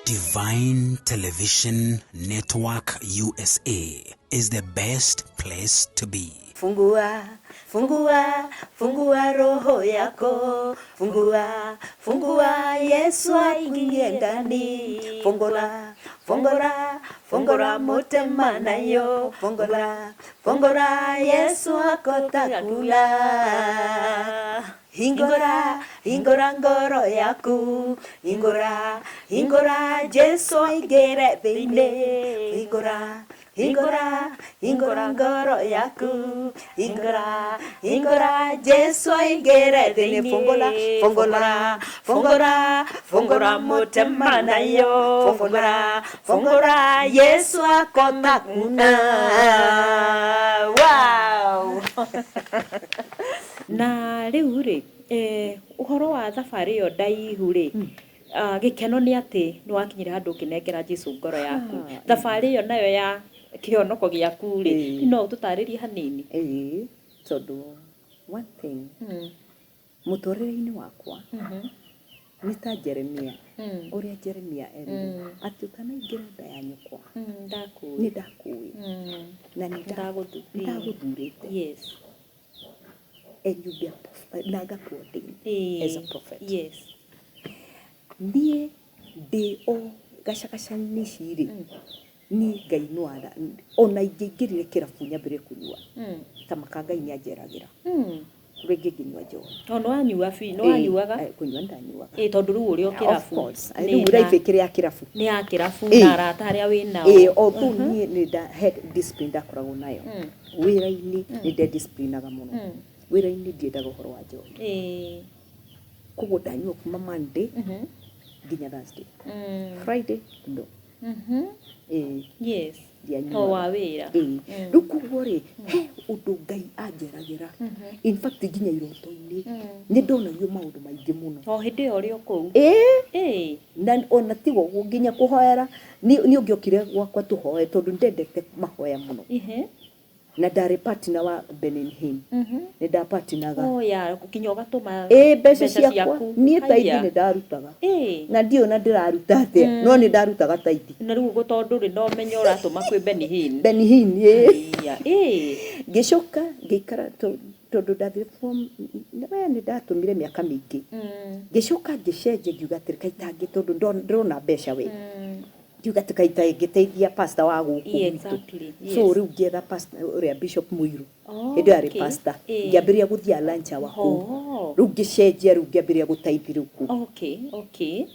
Divine Television Network USA is the best place to be. Fungua, fungua, fungua roho yako. Fungua, fungua, Yesu aingie ndani. Fungura, fungura, fungura motema nayo. Fungura, fungura, Yesu akotakula. Hingora, hingora ngoro yaku. Hingora, hingora, Yesu aingire thĩinĩ. Hingora, hingora, hingora ngoro yaku. Hingora, hingora, Yesu aingire thĩinĩ. Fungura, fungura, fungura, fungura motema nayo. Fungura, fungura, Yesu akotakuna. Wow. Na riu ri uhoro wa thabarĩ ĩyo ndaihu ri gĩkeno nĩ atĩ nĩ wakinyire handũ ũkĩnengera Jesũ ngoro yaku. Thabarĩ ĩyo nayo ya kĩhonoko gĩaku ri no ũtũtarĩrie hanini? Tondũ one thing mũtũrĩre-inĩ wakwa nĩ ta Jeremia ũrĩa Jeremia erire atĩ ũkanaingĩra nda ya nyũkwa nĩ ndakũĩ na nĩ ndagũthurĩte. Yes. And you be a prophet, naga as a prophet. Yes. Niĩ ndĩ o gacagaca-inĩ ciri ni Ngai nĩwara ona ingĩingĩrire kĩrabu nyambĩrĩrie kũnyua ta maka Ngai nĩanjeragĩra rĩngĩ ngĩnyua njohi. O nĩ wanyua bi, nĩ wanyuaga? Kũnyua ndanyuaga. Tondũ rĩu ũrĩ o kĩrabu. Of course. Rĩu life ĩkĩrĩ ya kĩrabu. Nĩ ya kĩrabu na arata arĩa wĩ nao. Although niĩ nĩ head discipline ndakoragwo nayo. Wĩra-inĩ nĩ ndedisciplinaga mũno. Wĩra-inĩ ndiendaga ũhoro wa njohi. Koguo ndanyua kuma Monday nginya Thursday. Friday no. Yes. To wa wĩra. Rĩu koguo rĩ he ũndũ Ngai anjeragĩra. In fact nginya iroto-inĩ nĩ ndonagio maũndũ maingĩ mũno. O hĩndĩ ĩyo ũrĩ o kũu? Na ona tiga ũguo nginya kũhoera nĩ ũngĩokire gwakwa tũhoe tondũ ndendete mahoya mũno. Na ndarĩ partner wa Benin Hinn. Nĩ nda partinaga. Ya gũkinya ũgatũma mbeca ciakwa niĩ taithi nĩ ndarutaga. Na ndiũ na ndĩraruta atĩa no nĩ ndarutaga taithi. Na rĩu tondũ ndũrĩ na ũmenyo ũratũma kwĩ Benin Hinn. Benin Hinn ngĩcoka ngĩikara tondũ ndathire form nĩ ndatũmire mĩaka mĩingĩ. Ngĩcoka ngĩcenjia ngiuga atĩ kaitangĩ tondũ ndĩrona mbeca we. Ngiuga atĩ kaitangĩ ngĩteithia pastor wa gũkũ gwitũ. So rĩu ngĩetha pastor ũrĩa Bishop Muiru. Hĩndĩ yarĩ pastor. Ngĩambĩrĩria gũthiĩ lunch wa kũu. Rĩu ngĩcenjia rĩu ngĩambĩrĩria gũteithia kũu.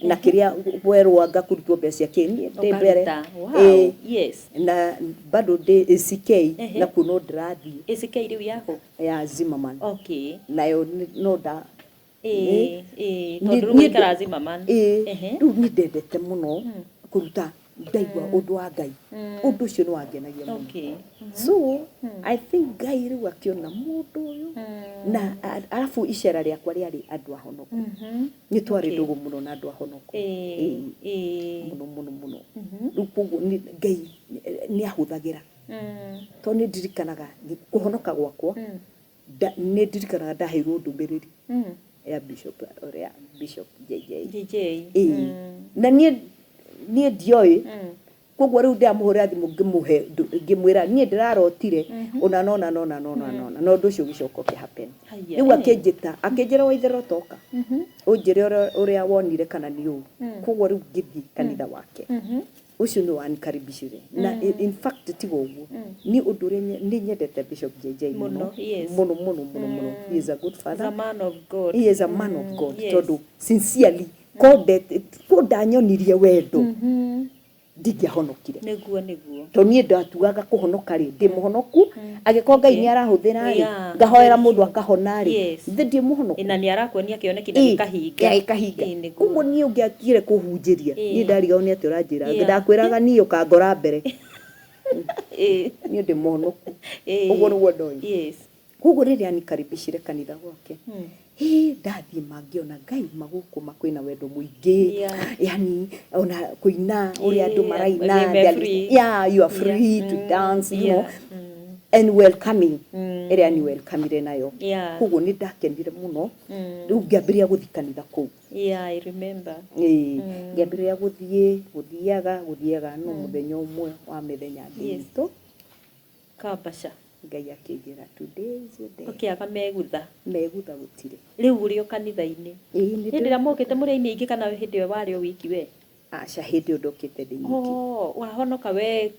Na kĩrĩa werwo ngakũrutwo mbeca kĩni ndĩ mbere. Na bado ndĩ ACK na kuno ndĩrathiĩ. ACK rĩu yako? Ya Zimmerman. Nayo no nda tondũ rĩu ũikara Zimmerman. Rĩu nĩ ndendete mũno kuruta ndaigua ũndũ wa Ngai. Ũndũ ũcio nĩ wangenagia mũno. So I think Ngai rĩu akĩona mũndũ ũyũ na arabu icera rĩakwa rĩarĩ andũ ahonoku. Nĩ twarĩ ndũgũ mũno na andũ ahonoku. Mũno mũno mũno. Rĩu koguo Ngai nĩ ahũthagĩra. Tondũ nĩ ndirikanaga kũhonoka gwakwa nĩ ndirikanaga ndaheirwo ndũmĩrĩri ya Bishop JJ. Na niĩ ndioĩ koguo rĩu ndamũhũrĩra thimũ ngĩmwĩra niĩ ndĩrarotire ona no ũndũ ũcio ũgĩcoka ũkĩhappen. Rĩu akĩnjĩra waitherero toka ũnjĩre ũrĩa wonire kana nĩ ũũ. Koguo rĩu ngĩthiĩ kanitha wake ũcio nĩ wanikaribishire na in fact tiga ũguo nĩ ũndũ ũrĩa nĩ nyendete Bishop JJ mũno mũno. He is a good father. A man of God. He is a man of God. Tondũ sincerely ndanyonirie wendo ndingĩahonokire. Nĩguo. Tondũ niĩ ndatuaga kũhonoka rĩ ndĩ mũhonoku agĩkorwo Ngai nĩ arahũthĩra rĩ ngahoera mũndũ akahona rĩ ndĩ mũhonoku. Na nĩ arakuonia kĩoneki na gĩkahinga. Koguo niĩ ũngĩakire kũhunjĩria niĩ ndarigao nĩ atĩ ũranjĩra ndakwĩraga niĩ ũkangora mbere. Niĩ ndĩ mũhonoku. Ũguo nĩguo ndoĩ. Koguo rĩrĩa anikaribishire kanitha gwake ndathiĩ mangĩona Ngai magũkũ makwĩna wendo mũingĩ. Yani ona kũina ũrĩa andũ maraina you are free to dance, you know, and welcoming. Ĩrĩa ni welcomire nayo. Koguo nĩ ndakenire mũno. Rĩu ngĩambĩrĩria gũthiĩ kanitha kũu. Yeah, I remember. Ngĩambĩrĩria gũthiaga no mũthenya ũmwe wa mĩthenya ngĩitũ. Kabaca. Ngai akĩnjĩra today is your day. Ũkĩaga megutha. Megutha gũtirĩ. Rĩu ũrĩ o kanitha-inĩ. Hĩndĩ ĩrĩa mũkĩte mũrĩ aini aingĩ kana hĩndĩ ĩyo warĩ o wiki we? Aca hĩndĩ ĩyo ndokĩte ndĩ nyiki. Wahonoka we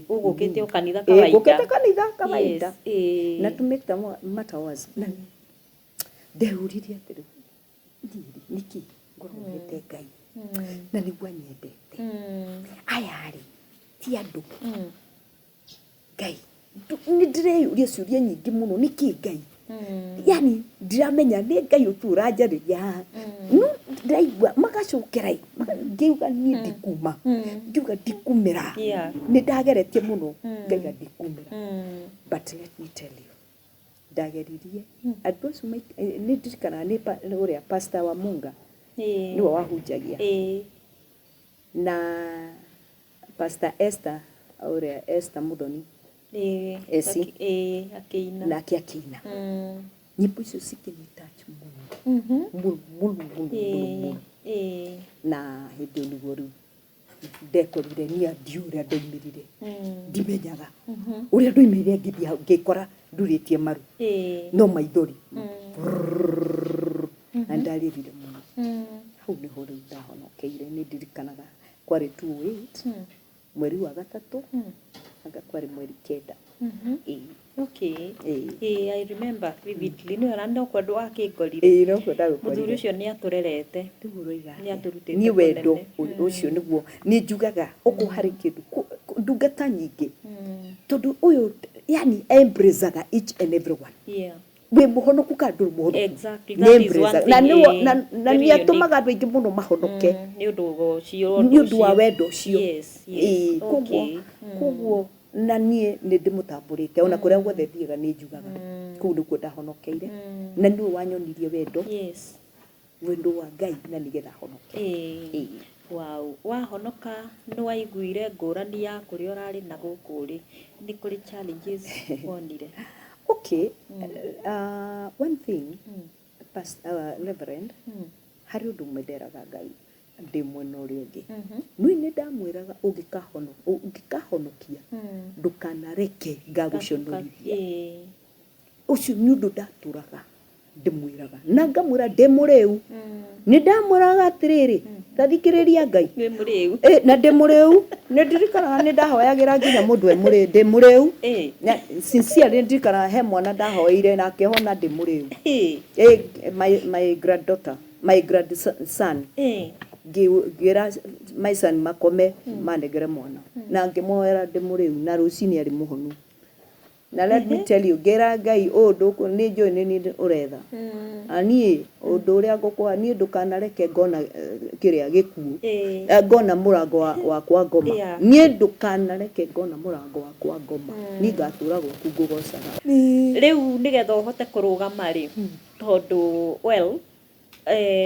ũgũkĩte o kanitha kawaida. Ngũkĩte kanitha kawaida. Na to make the matter was ndehuririe atĩrĩ niki ngorogete Ngai na nĩguo anyendete. Aya rĩ ti andũ. Ngai nĩ ndĩreyũria ciũria nyingĩ mũno nĩkĩ Ngai. Yani ndiramenya nĩ Ngai tu ũranjarĩria. No ndaigua magacokera ngiuga niĩ ndikuma. Ngiuga ndikumĩra. Nĩ ndageretie mũno ngaiga ndikumĩra. But let me tell you. Ndageririe. Andũ acio nĩ ndirikana nĩ ũrĩa pastor wa Munga. Nĩwe wahunjagia. Na pastor Esther ũrĩa Esther Muthoni. Akĩina. Na akĩina. Nyĩmbo icio cikĩnyita mũno. Na hĩndĩ nĩguo rĩu ndekorire niĩ ndiũ ũrĩa ndoimĩrire. Ndimenyaga. Ũrĩa ndoimĩrire ngĩkora ndurĩtie maru. No maithori. Na ndarĩrire mũno. Hau nĩho rĩu ndahonokeire. Nĩ ndirikanaga kwarĩ 2008 mweri wa gatatũ. Anga kwarĩ mweri kenda. Okay. I remember vividly. Nĩ ũranda kwendwo akĩngorire. No kwenda gũkorire. Mũthuri ũcio nĩ atũrerete. Nĩ atũrutĩte. Nĩ wendo ũcio nĩguo. Nĩ njugaga ũkũ harĩ kĩndũ ndungata nyingĩ. Tondũ ũyũ yani embraceaga each and everyone. We mũhonoku ka ndũrĩ mũhonoku. Exactly. That is one thing. Na nĩ atũmaga andũ aingĩ mũno mahonoke. Nĩ ũndũ ũcio. Nĩ ũndũ wa wendo ũcio. Yes. Koguo na niĩ nĩ ndĩmũtambũrĩte ona kũrĩa guothe thiaga nĩ njugaga. Kũu nĩkuo ndahonokeire. Na nĩwe wanyonirie wendo. Wendo wa Ngai na nĩgetha honoke. Wow, wahonoka nĩ waiguire ngũrani ya kũrĩa ũrarĩ na gũkũ rĩ. Nĩ kũrĩ challenges wonire. Okay. One thing, Reverend, harĩ ũndũ ũmwe nderaga Ngai ndĩ mwena ũrĩa ũngĩ. Niĩ nĩ ndamwĩraga ũngĩkahonokia ndũkanareke ngagũconorithia. Ũcio nĩ ũndũ ndatũraga ndĩmwĩraga. Na ngamwĩra ndĩ mũrĩu. Nĩ ndamwĩraga atĩrĩrĩ tathikĩrĩria Ngai. Wĩ mũrĩu. Na ndĩ mũrĩu. Nĩ ndirikanaga nĩ ndahoyagĩra nginya mũndũ ndĩ mũrĩu. Sincerely ndirikanaga he mwana ndahoeire na akĩhona ndĩ mũrĩu. My granddaughter, my grandson. Ngĩra my son makome manegere mwana. Na ngĩmwoera ndĩ mũrĩu na rũcinĩ arĩ mũhonu. Na let me tell you, ngera Ngai ũndũ nĩ njũĩ nĩ niĩ ũretha. Niĩ ũndũ ũrĩa ngũkũha niĩ ndũkanareke ngona kĩrĩa gĩkuũ. Ngona mũrango wakwa ngoma. Niĩ ndũkanareke ngona mũrango wakwa ngoma. Niĩ ngatũra gwaku ngũgocaga. Rĩu nĩgetha ũhote kũrũgama rĩ tondũ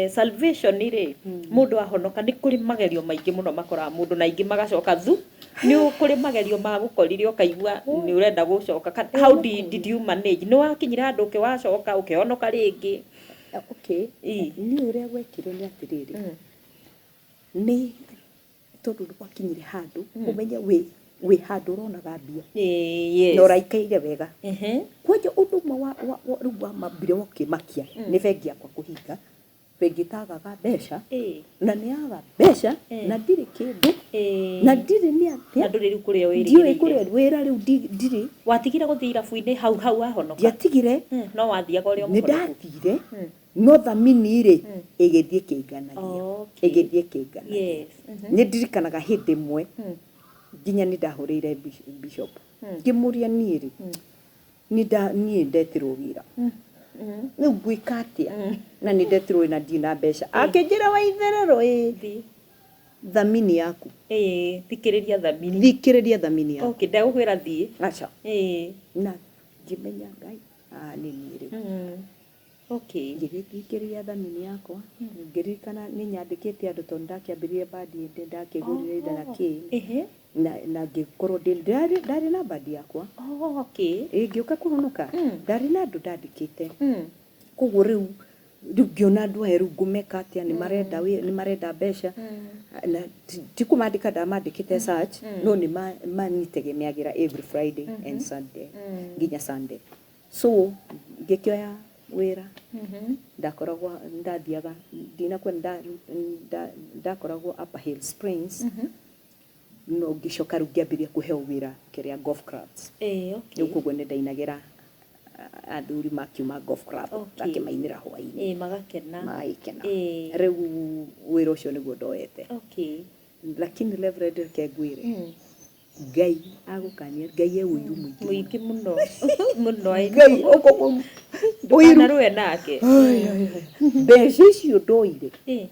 salvation rĩ mũndũ ahonoka nĩ kũrĩ magerio maingĩ mũno makoraga mũndũ na ingĩ magacoka thu. Nĩ kũrĩ magerio ma gũkorire ũkaigua nĩ ũrenda gũcoka. How did you manage? Nĩ wakinyira handũ ũkĩwacoka ũkĩhonoka rĩngĩ? Okay. Niĩ ũrĩa gwekire nĩ atĩrĩrĩ. Nĩ tondũ wakinyire handũ ũmenye wĩ handũ ũronaga mbia. Na ũraikaire wega. Kwanja ũndũ ũmwe rĩu wa mambire ũkĩmakia nĩ bengi yakwa kũhinga. Bengi tagaga mbeca na nĩ yaga mbeca na ndirĩ kĩndũ na ndirĩ nĩ atĩa. Na ndũrĩ rĩu kũrĩa ndiũĩ kũrĩa wĩra rĩu ndirĩ. Watigire gũthiĩ irabu-inĩ hau wahonoka? Ndiatigire. No wathiaga ũrĩa mũhonoku? Nĩ ndathire. No thamini rĩ ĩgĩthiĩ kĩnganagia. Nĩ ndirikanaga hĩndĩ ĩmwe nginya nĩ ndahũrĩire bishop. Ngĩmũria niĩ rĩ niĩ ndetirwo wĩra. Rĩu ngwĩka atĩa? Na nĩ ndetirwo na ndirĩ na mbeca. Akĩnjĩra wa itherero thamini yaku. Thikĩrĩria thamini. Thikĩrĩria thamini yaku. Okay, ndagũkwĩra thiĩ. Aca. Na ngĩmenya Ngai nĩ niĩ rĩu. Okay. Ngĩthikĩrĩria thamini yakwa. Ngĩririkana nĩ nyandĩkĩte andũ tondũ ndakĩambĩrĩria bandi ndakĩgũrire indo na kĩ. Na ngĩkorwo ndarĩ na bandi yakwa. Okay. Ngĩũka kũhonoka ndarĩ na andũ ndandĩkĩte. Koguo rĩu riu ngiona andu aheru ngumeka atia ni marenda mbeca na ti kumandika ndamandikite search no ni manitegemeagira every Friday and Sunday nginya Sunday so ngikioya wira ndakoragwo ndathiaga ndinakwenda ndakoragwo Upper Hill Springs no ngicoka riu ngiambiria kuheo wira kiria golf clubs okay riu koguo ni ndainagira athuri makiuma golf club bakimainira hwaini magakena maikena riu wira ucio niguo ndoete okay lakini Reverend Kegwire Ngai agukania Ngai e uiru muingi muno muno Ngai uiru ruwe nake mbeca icio ndoire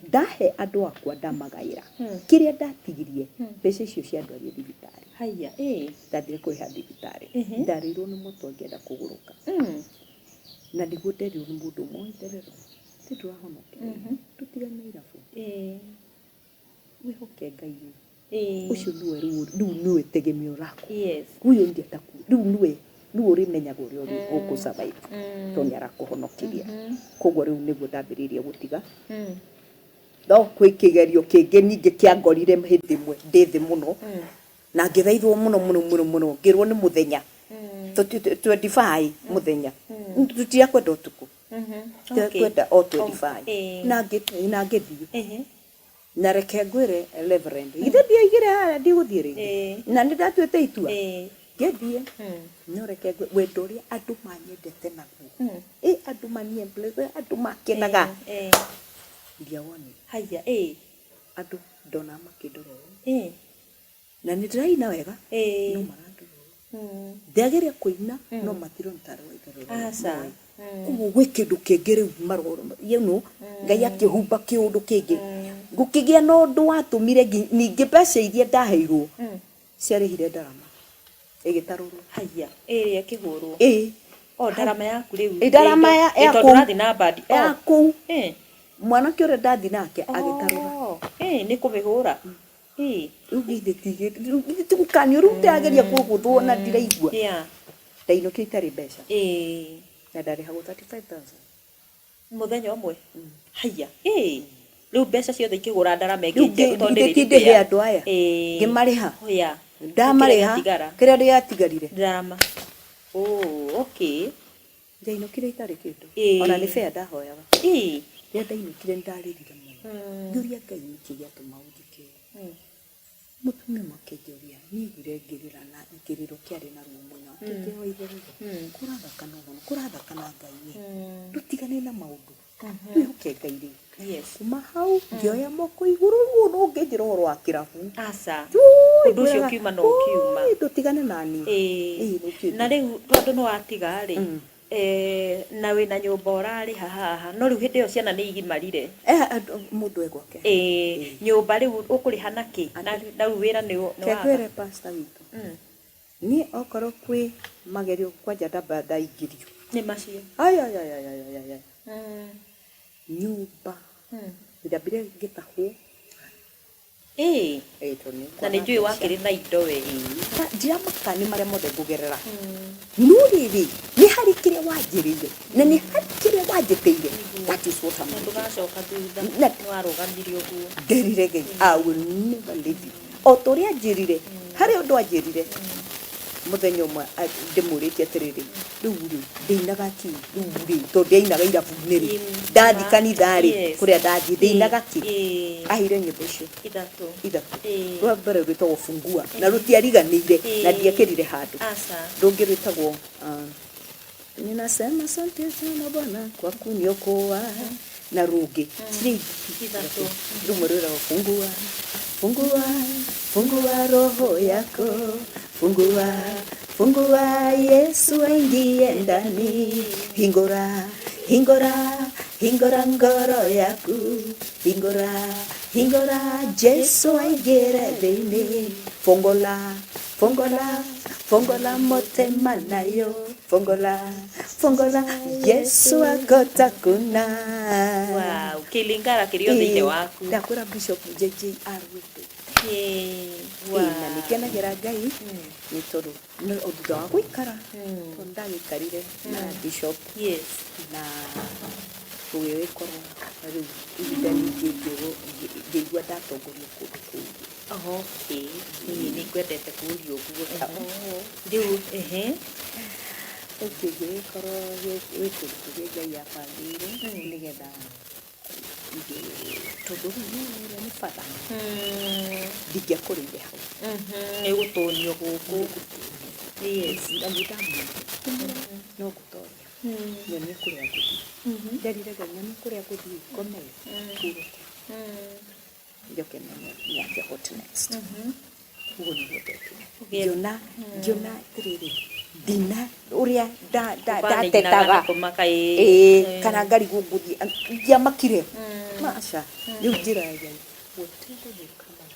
ndahe andu akwa ndamagaira kiria ndatigirie mbeca icio cia andu arĩa thibitari haya ndathire kuriha thibitari ndarirwo ni mutu ngenda kuguruka na niguo nderirwo ni mundu umwe nderero titurahonoka tutigane irabu wihoke Ngai ucio niwe niwe tegemeo lako huyo ndiye ataku niwe urimenya gore uri uko survive to ni arakuhonokiria koguo riu niguo ndambiririe gutiga no kwikigerio kingi ningi kiangorire hindi mwe ndithi muno na ngithaithwo muno ngirwo ni muthenya 25 muthenya tutia kwenda utuku kwenda o 25 na ngithie na reke ngwire Reverend ithe ndiaigire hara ndiguthie ringi na ndatuite itua ngithie no reke wendo ria andu manyendete naguo andu maniemble andu makenaga ndiawoni haya andu ndona makindoro na nitiraina wega no marandoro ndiageria kuina no matiro ntaro itaro asa ugu gwikindu kingi riu maroro Ngai akihumba kiundu kingi ngukigia no ndu watumire ningi mbeca iria ndaheirwo ciarihire ndarama igitaruru haya iria kihurwo o ndarama yaku riu ndarama yaku ndathi na badi yaku mwana kiore ndathi nake agitarura ni kumihura ugithetige tukani ru ndageria kuguthwo na ndiraigua ndainukio itari mbeca na ndari hago 35000 muthenya umwe haya riu mbeca ciothe ikigura ndarama ingĩ tondirire andu aya ngimariha ndamariha kiria ndiatigarire ndarama okay ndainukire itari kindu ona ni fair ndahoyaga ria ndainukire ndaririre muno nduria Ngai niki giatuma unjike mutumia makejoria nigire ngirira na ngiriro kiari na ruo muno tete oithero kurathakana Ngai tutigane na maundu twihoke Ngai kuma hau ngioya moko iguru no nginjira horo wa kirabu asa undu ucio kiuma no kiuma tutigane nani na riu tondu no atiga ri na wina nyumba urari haha no riu hindi yo ciana ni igimarire mundu egwake nyumba riu ukuriha naki na riu wira ni Kegwire pastor witu ni okoro kwi magerio kwanja ndamba ndaigirio ni macio ay nyumba ndambire ngitahwo na ni njui wakiri na indo we ndira makani maria mothe ngugerera nuriri ni hari kiria wanjirire na ni hari kiria wanjiteire that is what I'm ndugacoka thutha ni warugamirio guo nderire Ngai I will never leave you o toria njirire hari undu anjirire muthenya umwe ndimuritie atiriri riu ndinaga ki riu to ndinaga irabu-ini ri ndathi kanithari kuria ndathi ndinaga ki ahire nyimbo icio ithatu rwa mbere rwitagwo fungua na rutiariganire na ndiekirire handu rungi rwitagwo ninasema asante sana Bwana kwa kuniokoa na rungi ithatu rumwe rwitagwo fungua roho yako fungua Yesu aingie ndani hingora ngoro yaku hingora Yesu aingie ndani fongola motema nayo fongola Yesu agotakuna wow kilingara kirio thinde waku ndakura Bishop JJR witu na nikenagira Ngai ni tondu thutha wa guikara ndagĩikarire na Bishop yes na gũgĩkorwo rĩu ihinda ningĩ ngĩigua ndatongoria kũndũ kũngĩ. Okay. Nĩ kwendete kũũrio ũguo. Rĩu Ũngĩgĩkorwo wĩ kũndũ kũrĩa Ngai abangĩire nĩgetha tondũ rĩu nĩ bata ndingĩakũrĩire hau. Nĩ gũtonio gũkũ. Yes. No gũtoria nyonie kũrĩa ngũthiĩ, nderire Ngai nyonie kũrĩa ngũthiĩ ngomere hurũke njoke nyange what next. Ũguo nĩguo ndekire. Ngĩona atĩrĩrĩ ndina ũrĩa ndatetaga kana ngarigwo ngũthiĩ ndiamakire maca rĩu njĩra ya Ngai whatever will come out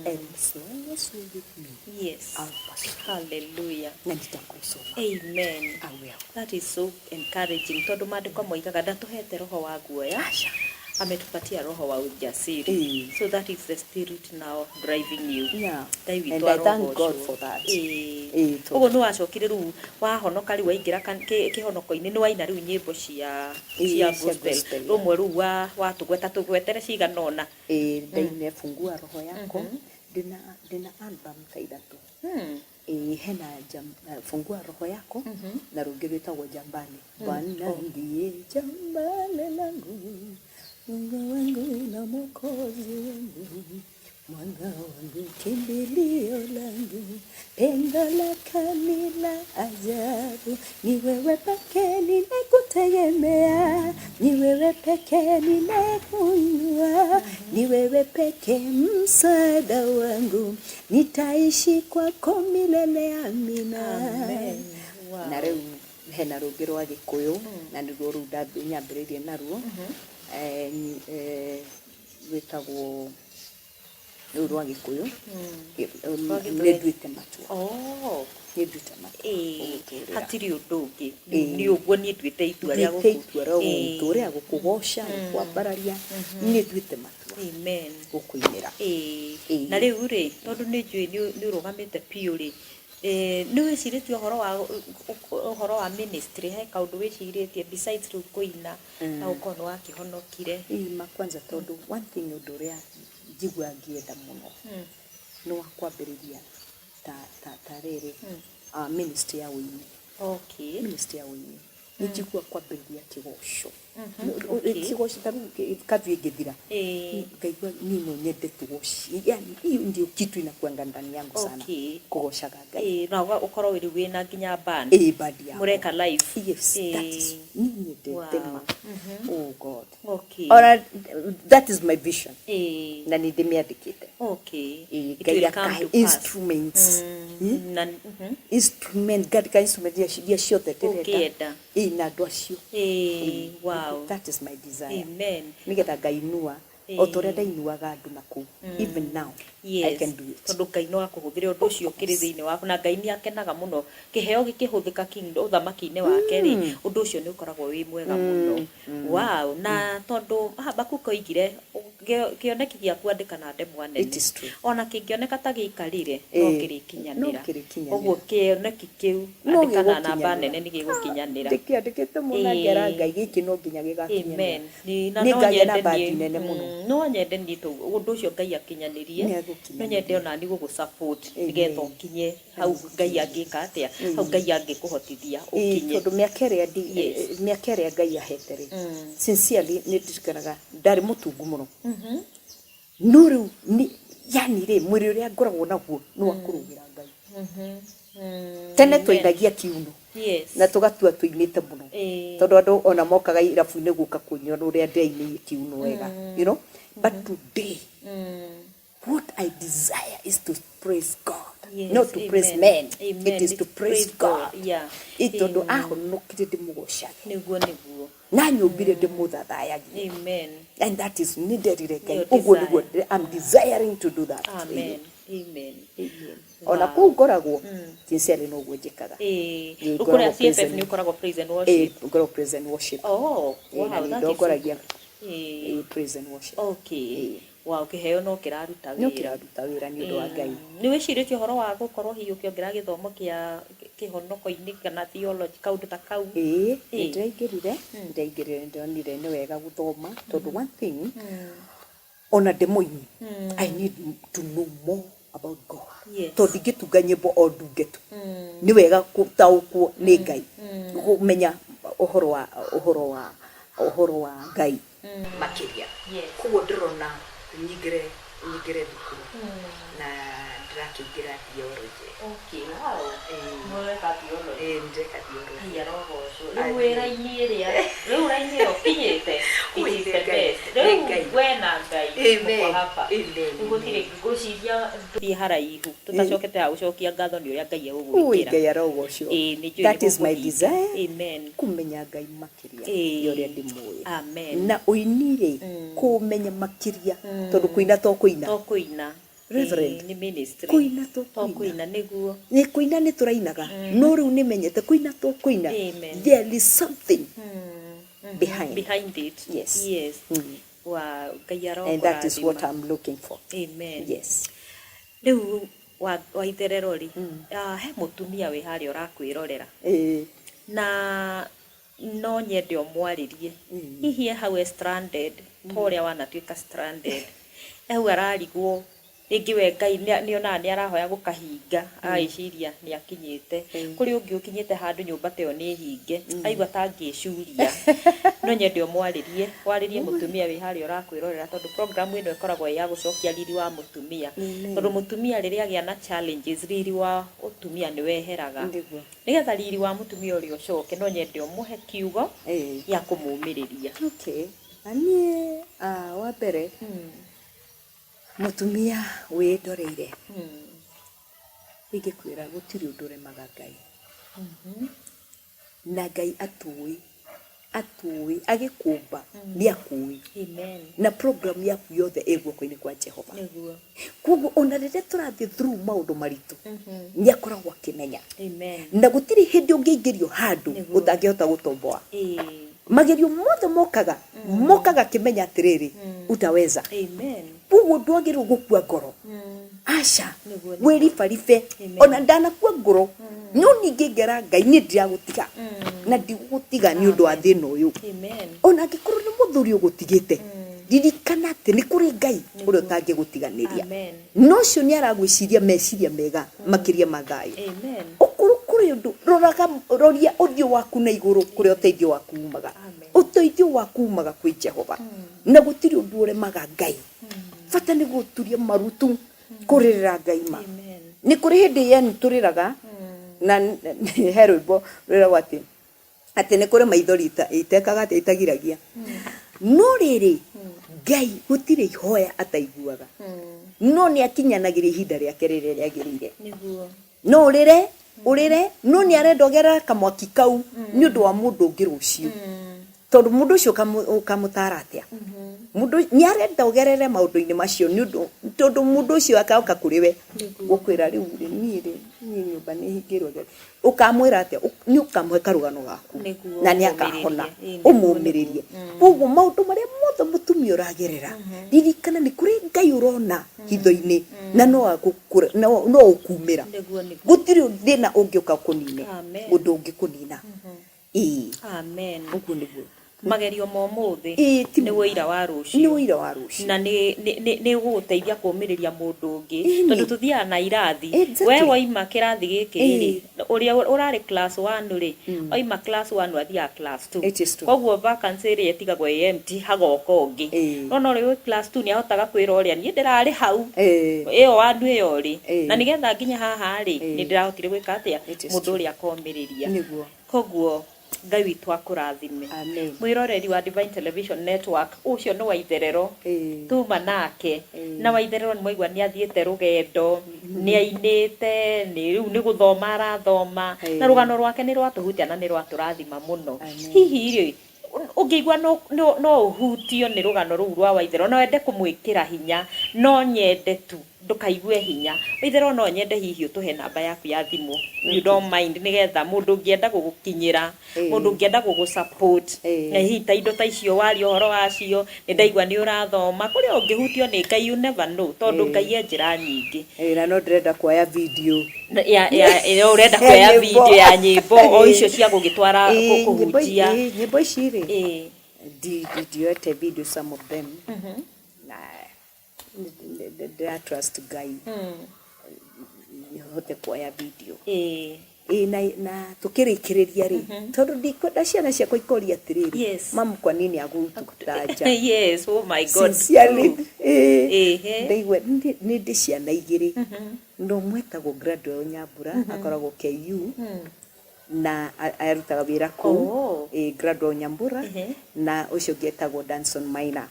and as long as you're with me, yes, I'll pursue. Hallelujah. Na nitakusoma. Amen. I will. That is so encouraging. Tondũ maandĩko moigaga ndatũhete roho wa guoya, ametupatia roho wa ujasiri. So that is the spirit now driving you. Yeah. And I thank God for that. Ũguo nĩ wacokire rĩu wahonoka rĩu waingĩra kĩhonoko-inĩ nĩ waina rĩu nyĩmbo cia gospel. Rũmwe rĩu watũgwetere cigana ũna. Ndaine fungua roho yako. Ndina album ta ithatũ. Hena fungua roho yako na rũngĩ rwĩtagwo Jambani. Bwana ndiye jambale langu, Mungu wangu na Mwokozi wangu, mwanga wangu kimbilio langu, pendo lako ni la ajabu, ni wewe pekee ninayekutegemea, ni wewe pekee ninayekuinua, ni wewe pekee msaada wangu, nitaishi kwako milele, amina. Amen. Wow. Na rĩu hena rũngĩ rwa Gĩkũyũ na nĩruo rũu nyambĩrĩirie naruo rwĩtagwo rũu rwa Gĩkũyũ nĩ nduĩte matua. Nĩ nduĩte matua. Hatirĩ ũndũ ũngĩ nĩ ũguo niĩ nduĩte itua rĩa gũkũrĩa gũkũgoca kwambararia nĩ nduĩte matua. Amen. Gũkũinĩra. Na rĩu rĩ tondũ nĩ njũĩ nĩ ũrũgamĩte piũ rĩ nĩ wĩcirĩtie ũhoro wa ministry he kaũndũ wĩcirĩtie besides rĩu kũina na ũkorwo nĩ wakĩhonokire? Kwanza tondũ one thing ũndũ ũrĩa njigua ngĩenda mũno nĩ wa kwambĩrĩria ta rĩrĩ ministry ya ũini. Okay. Ministry ya ũini nĩ njigua kwambĩrĩria kĩgoco. Kĩgoco ta rĩu kathiĩ ngĩthira ngaigua niĩ no nyende tũgoci, yani hiyo ndio kitu inakuanga ndani yangu sana kugocaga Ngai. Na ũkorwo wĩna nginya band. Band ya mũreka live. Yes, that is niĩ nyendete ma. Oh God. Okay. Alright, that is my vision. Na nĩ ndĩmĩandĩkĩte. Okay. Ngai akahe instruments. Instrument Ngai akahe instruments iria ciothe ndĩrenda. Na andũ acio. Wow. That is my desire. Amen. Nĩgetha ngainua o ta ũrĩa ndainuaga andũ nakũu. Even now I can do it. Tondũ Ngai no akũhũthĩre ũndũ ũcio ũkĩrĩ thĩinĩ waku na Ngai nĩ akenaga mũno kĩheo gĩkĩhũthĩka ũthamaki-inĩ wake rĩ ũndũ ũcio nĩ ũkoragwo wĩ mwega mũno. Wow. Na tondũ Habakuku oigire kĩoneki gĩaku andĩka na ndemwa nene. It is true. Ona kĩngĩoneka ta gĩikarire no kĩrĩkinyanĩra. Ũguo kĩoneki kĩu andĩka na namba nene nĩ gĩgũkinyanĩra. Ndĩkĩandĩkĩte mũno ngera Ngai gĩkĩ no nginya gĩgakinyanĩra. Amen. Nĩ Ngai na bandi nene mũno. No nyende nĩ ũndũ ũcio Ngai akinyanĩrie. No nyende ona nĩ gũgũsupport nĩgetha ũkinye hau Ngai angĩka atĩa hau Ngai angĩkũhotithia ũkinye. Tondũ mĩaka ĩrĩa Ngai ahete rĩ sincerely nĩ ndirikanaga ndarĩ mũtungu mũno. No rĩu yani rĩ mwĩrĩ ũrĩa ngoragwo naguo nĩ wa kũrũgĩra Ngai. Tene twainagia kiuno na tũgatua tũinĩte mũno tondũ andũ ona mokaga irabu-inĩ gũka kũnyua ũrĩa ndĩainĩie kiuno wega, you know. But today what I desire is to praise God, not to praise men. It is to praise God. Tondũ ahonokire ndĩmũgocage nĩguo na nyũmbire ndĩmũthathayagie. Amen. And that is needed Ngai. Ũguo nĩguo I'm desiring to do that. Amen. Amen. Ona kũu ngoragwo sincerely no guo njĩkaga. Ũkũrĩa CFF nĩ ũkoragwo praise and worship. Ngoragwo praise and worship. Wow, that is ngoragia praise and worship. Okay. Wow, kĩheo no kĩraruta wĩra. No kĩraruta wĩra nĩ ũndũ wa Ngai. Nĩ wĩcirĩtie ũhoro wa gũkorwo hihi ũkĩongerera gĩthomo kihonoko-ini kana theology kaundu ta kau ndaingirire ndonire ni wega guthoma tondu one thing ona demoini I need to know more about God tondu ngitunga nyimbo o ndungetu ni wega gutaukwo ni Ngai kumenya uhoro wa Ngai makiria kugo ndirona nyingire thukuru na ndirakiingira theology mweka theology ndeka theology ya roho so wera-ini iria riu raini ro kinyite it is the best riu wena Ngai hapa ngutire nguciria thi haraihu tutacokete ha gucokia ngatho ni uria Ngai egugwikira Ngai arogocio that is my desire amen kumenya Ngai makiria yoria ndimui amen na uinire kumenya makiria tondu kuina to kuina Reverend ni ministry kuina to kuina niguo ni kuina ni turainaga no riu ni menyete kuina to kuina there is something behind it yes wa Ngai and that is what I'm looking for amen yes riu wa itherero ri he mutumia wi hari urakwirorera na no nyende omwaririe hihi hau stranded toria wanatuika stranded ehu ararigwo ringi we Ngai ni ona ni arahoya gukahinga aiciria ni akinyite kuri ungi ukinyite handu nyumba teyo ni hinge aigwa tangicuria no nyende waririe mutumia wi hari urakwirorera tondu program ino ikoragwo ya gucokia riri wa mutumia tondu mutumia riria agia na challenges riri wa utumia ni weheraga nigetha riri wa mutumia uri ucoke no nyende muhe kiugo ya kumumiriria ani wa mbere mutumia windoreire ingikwira gutiri undu remaga Ngai na Ngai atui agikumba ni akui amen na program yaku yothe egwoko-ini kwa Jehova kugo ona rire turathi through maundu maritu ni akoragwo akimenya amen na gutiri hindi ungiingirio handu utangihota gutomboa magerio mothe mokaga kimenya atiriri utaweza amen kugo ndwagirwo gukua ngoro aca wiribaribe ona ndanakua ngoro no ningi ngera Ngai ni ndiragutiga na ndigutiga ni undu wa thina uyu ona ngikorwo ni muthuri ugutigite ririkana ati ni kuri Ngai uria utangigutiganiria no cio ni aragwiciria meciria mega makiria mathayo ukuru kuri undu roria uthio waku na iguru kuri uteithio waku umaga uteithio waku umaga kwi Jehova na gutiri undu uremaga Ngai fata ni guturia marutu kuririra Ngai ma ni kuri hindi yani turiraga na herbo rira wati ati ni kuri maithori itekaga itagiragia no riri Ngai gutiri ihoya ataiguaga no ni akinyanagira ihinda riake riria riagirire no urire no ni arendogera kamwaki kau ni undu wa mundu ungi rucio tondu mundu ucio ukamutara atia mundu ni arenda ugerere maundu-ini macio ni undu tondu mundu ucio akauka kuri we gukwira riu ni nyumba ni hingirwo ukamwira atia ni ukamwe karugano gaku na ni akahona umumiririe uguo maundu maria mothe mutumia uragerera ririkana ni kuri Ngai urona hitho-ini na no ukumira gutiri thina ungiuka kunine undu ungikunina amen uguo niguo magerio momuthi ni wira wa rucio na ni guteithia kumiriria mundu ungi tondu tuthiaga na irathi we waima kirathi giki ri uria urari class 1 ri oima class 1 athia class 2 koguo vacancy ri etigagwo empty hagoka ungi no ri class 2 ni ahotaga kwira uria ni ndirari hau iyo wandu iyo ri na nigetha nginya haha ri ni ndirahotire gwika atia mundu uria akomiriria koguo Ngai witu akurathime mwiroreri wa Divine Television Network ucio no wa itherero tuma nake na wa itherero ni mwaigwa ni athiete rugendo ni ainite ni riu ni guthoma arathoma na rugano rwake ni rwatuhutia na ni rwaturathima muno hihi ri ungigwa no uhutio ni rugano ruu rwa waithero no ende kumwikira hinya no nyende tu ndukaigue hinya withero no nyende hihi utuhe namba yaku ya thimu you don't mind nigetha mundu ngienda gugukinyira mundu ngienda gugusupport na hihi ta indo ta icio wari uhoro wacio ni ndaigua ni urathoma kuri ungihutio ni Ngai you never know tondu Ngai enjira nyingi na no ndrenda kuoya video ya urenda kuoya video ya nyimbo o icio cia gugitwara kuhujia nyimbo ici ri did you at video some of them I trust Ngai hote kuoya video na tukirikiriria ri tondu ndikoda ciana ciakwa ikoria atiriri mamu kwa nini agututaja yes oh my god sincerely ndigwe ni ndi ciana igiri ndo mwetagwo Gladwell Nyambura akoragwo KU na arutaga wira ku Gladwell Nyambura na ucio ngetagwo Danson Maina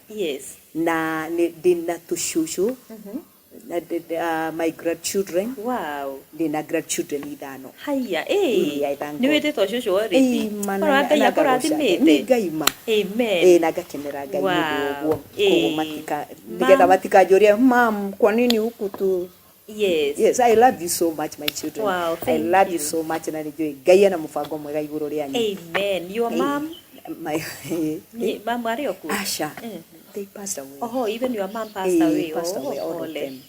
na ndina tushushu na my grandchildren wow ndina grandchildren ithano haya ni wetetwo shushu already Ngai akurathimite ngaima amen na gakenera Ngai niguo koguo matika nigetha matikanjuria mam kwa nini huku tu yes I love you so much my children wow, I love you so much na nijui Ngai ana mubango mwega iguru rianyu amen your mom my mom ari oku Asha they passed away oh even your mom passed away all of them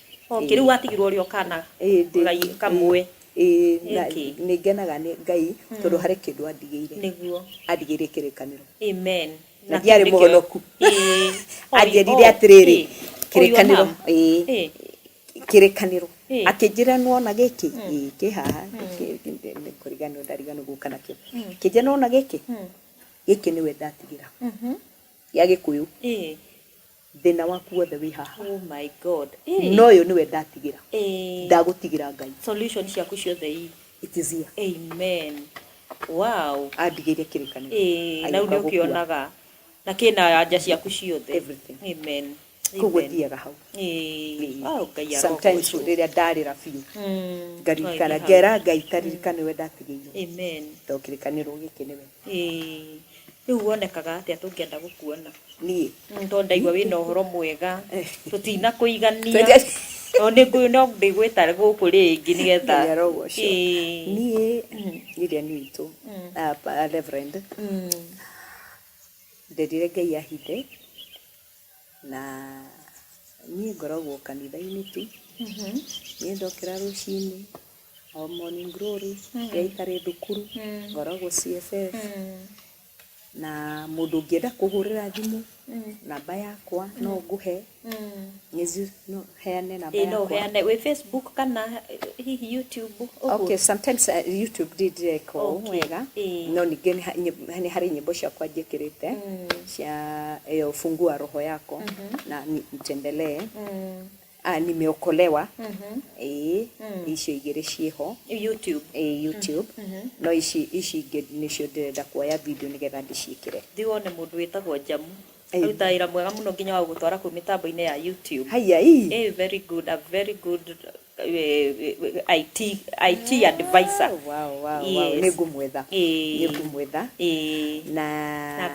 kiru watigirwo rio kana Ngai kamwe nigenaga ni Ngai tondu hari kindu andigeire niguo andigeire kirikaniro amen na diari muhonoku anjerire atiriri kirikaniro kirikaniro akinjira nuona giki ki haha ni kurigano ndarigano guka nakio kinjira nuona giki giki niwe ndatigira ya gikuyu thina waku wothe wi haha oh my god no yo niwe ndatigira ndagutigira Ngai solution ciaku ciothe it is here amen wow andigeire kirikaniro na ndio ukionaga na kina anja ciaku ciothe everything amen kuguthiaga hau sometimes riria ndarira biu ngarikana ngera Ngai taririkane we ndatigeire amen ndokirikanirwo giki niwe riu wonekaga atia tungienda gukuona ni tondu ndaigua wina uhoro mwega tutina kuigania no ndigwita guku ringi nigetha ni iria ni itu reverend ndedire Ngai ahinde na ni ngoragwo kanitha-ini tu ni ndokira rucini o morning glory yaitare thukuru ngoragwo CFF na mundu ngienda kuhurira thimu namba yakwa no nguhe nyezi no heane namba yakwa no heane we Facebook kana hihi YouTube okay sometimes YouTube did call wega no ni hari nyimbo cia kwa njikirite cia fungua roho yako na nitembelee nimeokolewa icio igire ciho YouTube YouTube no ici nicio ndirenda kuoya video nigetha ndiciikire thiwone mundu witagwo Jamu arutaira mwega muno nginya wa gutwara ku mitambo-ini ya YouTube haya very good a very good IT advisor wow nigumwetha na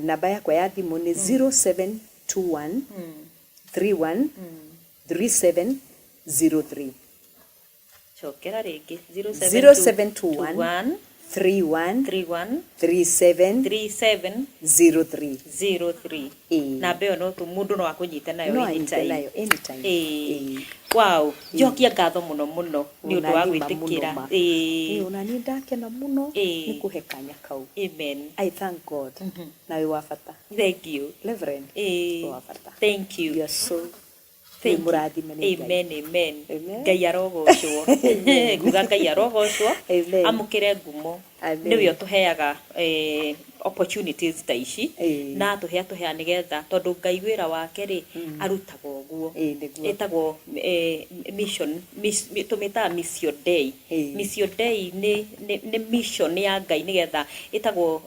namba yakwa ya thimu ni 0721 31 3703 chokera ringi 0721 31 3703 namba ĩyo no mundu no akunyite nayo anytime wow jokia ngatho muno muno ni undu wa gwitikira ona ni ndakena muno ni kuhe kanya kau amen I thank God nawe wa bata thank you reverend wa bata thank you you are so amen Ngai arogocwo kuga Ngai arogocwo amukire ngumo niwe utuheaga opportunities ta ici na tuheana nigetha tondu Ngai wira wake ri arutaga uguo etagwo mission tumita mission day ni mission ya Ngai nigetha etagwo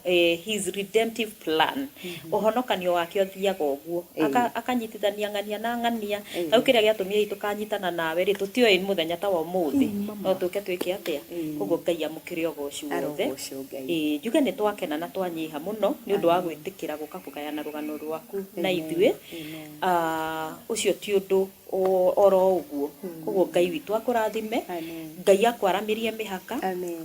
his redemptive plan uhonokanio wake othiaga uguo akanyitithania ng'ania na ng'ania au kiria giatumia itukanyitana nawe ri tutioi muthenya ta wa muthi no tuke twike atia koguo Ngai amukire ugoci wothe mbere njuge nĩ twakena na twanyiha mũno nĩ ũndũ wa gwĩtĩkĩra gũka kũgayana rũgano rwaku na ithuĩ ũcio ti ũndũ oro ũguo koguo Ngai witũ akũrathime Ngai akwaramĩrie mĩhaka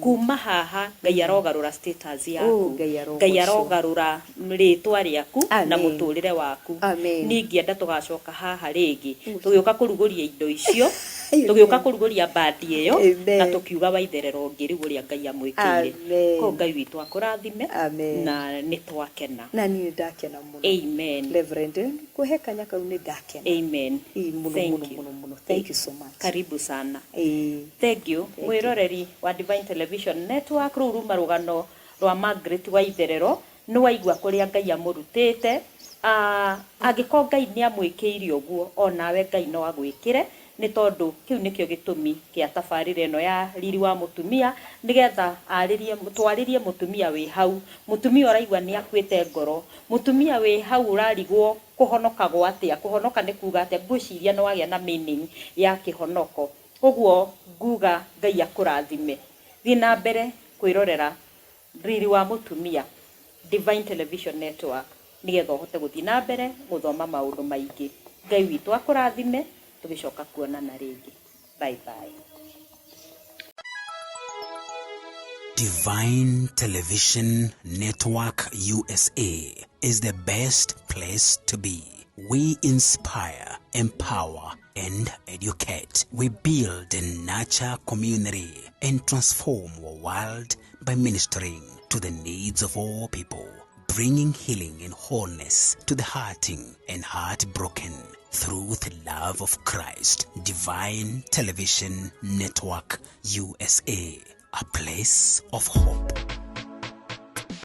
kuma haha Ngai arogarũra status yaku Ngai arogarũra rĩtwa rĩaku na mũtũrĩre waku ningĩenda tũgacoka haha rĩngĩ tũgĩũka kũrugũria indo icio tũgĩũka kũrugũria bandi ĩyo na tũkiuga waitherero ngĩrĩ ũrĩa Ngai amwĩkĩire koguo Ngai witũ akũrathime na nĩ twakena na niĩ ndakena mũno amen Reverend kũhe kanya kau nĩ ndakena amen thank you so much karibu sana thank you mwĩroreri wa Divine Television Network rũu ruma rũgano rwa Margaret Waitherero nĩ waigua kũrĩa Ngai amũrutĩte angĩkorwo Ngai nĩ amwĩkĩire ũguo onawe Ngai no agwĩkĩre nĩ tondũ kĩu nĩkĩo gĩtũmi kĩa tabarĩra ĩno ya riri wa mũtumia nĩgetha twarĩrie mũtumia wĩ hau mũtumia ũraigua nĩ akuĩte ngoro mũtumia wĩ hau ũrarigwo kũhonoka gwa atĩa kũhonoka nĩ kuga atĩa ngwĩciria no wagĩa na meaning ya kĩhonoko ũguo nguga Ngai akũrathime thiĩ na mbere kwĩrorera riri wa mũtumia Divine Television Network nĩgetha ũhote gũthiĩ na mbere gũthoma maũndũ maingĩ Ngai witũ akũrathime tũgĩcoka kuonana rĩngĩ bye bye Divine Television Network USA is the best place to be. We inspire, empower, and educate. We build and nurture community and transform our world by ministering to the needs of all people, bringing healing and wholeness to the hurting and heartbroken through the love of Christ. Divine Television Network USA, a place of hope.